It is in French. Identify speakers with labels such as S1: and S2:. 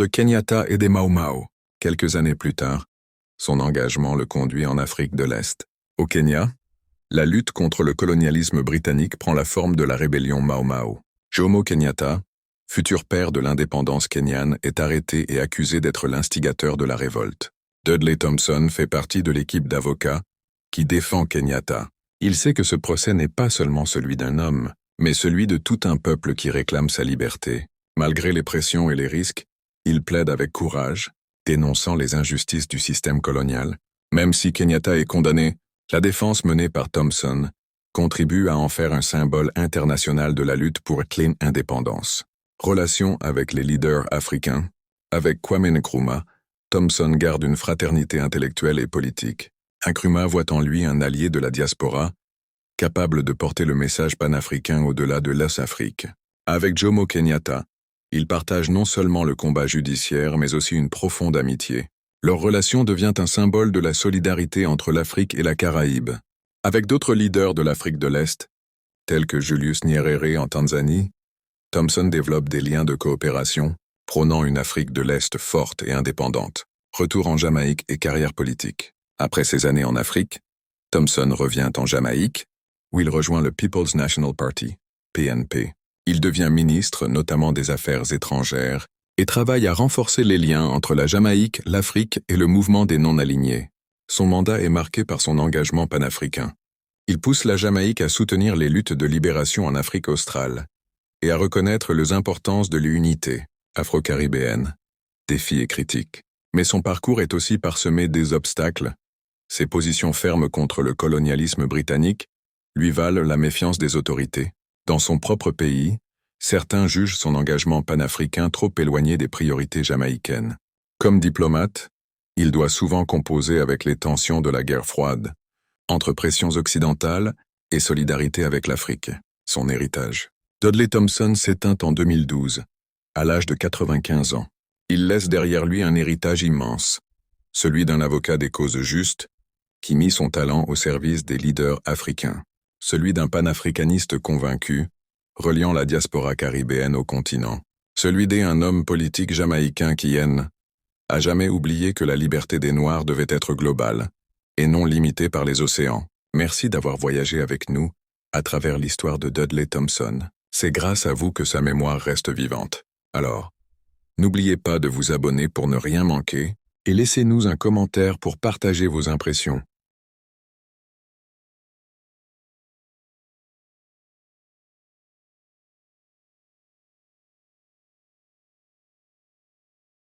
S1: de Kenyatta et des Mau Mau. Quelques années plus tard, son engagement le conduit en Afrique de l'Est. Au Kenya, la lutte contre le colonialisme britannique prend la forme de la rébellion Mau Mau. Jomo Kenyatta, futur père de l'indépendance kenyane, est arrêté et accusé d'être l'instigateur de la révolte. Dudley Thompson fait partie de l'équipe d'avocats qui défend Kenyatta. Il sait que ce procès n'est pas seulement celui d'un homme, mais celui de tout un peuple qui réclame sa liberté. Malgré les pressions et les risques, il plaide avec courage, dénonçant les injustices du système colonial. Même si Kenyatta est condamné, la défense menée par Thompson contribue à en faire un symbole international de la lutte pour clean indépendance. Relation avec les leaders africains. Avec Kwame Nkrumah, Thompson garde une fraternité intellectuelle et politique. Nkrumah voit en lui un allié de la diaspora, capable de porter le message panafricain au-delà de l'Ouest-Afrique. Avec Jomo Kenyatta, il partage non seulement le combat judiciaire, mais aussi une profonde amitié. Leur relation devient un symbole de la solidarité entre l'Afrique et la Caraïbe. Avec d'autres leaders de l'Afrique de l'Est, tels que Julius Nyerere en Tanzanie, Thompson développe des liens de coopération, prônant une Afrique de l'Est forte et indépendante. Retour en Jamaïque et carrière politique. Après ses années en Afrique, Thompson revient en Jamaïque, où il rejoint le People's National Party, PNP. Il devient ministre, notamment des Affaires étrangères, et travaille à renforcer les liens entre la Jamaïque, l'Afrique et le mouvement des non-alignés. Son mandat est marqué par son engagement panafricain. Il pousse la Jamaïque à soutenir les luttes de libération en Afrique australe et à reconnaître les importances de l'unité afro-caribéenne. Défis et critiques. Mais son parcours est aussi parsemé des obstacles. Ses positions fermes contre le colonialisme britannique lui valent la méfiance des autorités. Dans son propre pays, certains jugent son engagement panafricain trop éloigné des priorités jamaïcaines. Comme diplomate, il doit souvent composer avec les tensions de la guerre froide, entre pressions occidentales et solidarité avec l'Afrique, son héritage. Dudley Thompson s'éteint en 2012, à l'âge de 95 ans. Il laisse derrière lui un héritage immense, celui d'un avocat des causes justes, qui mit son talent au service des leaders africains, celui d'un panafricaniste convaincu, reliant la diaspora caribéenne au continent, celui d'un homme politique jamaïcain qui a jamais oublié que la liberté des Noirs devait être globale, et non limitée par les océans. Merci d'avoir voyagé avec nous à travers l'histoire de Dudley Thompson. C'est grâce à vous que sa mémoire reste vivante. Alors, n'oubliez pas de vous abonner pour ne rien manquer, et laissez-nous un commentaire pour partager vos impressions.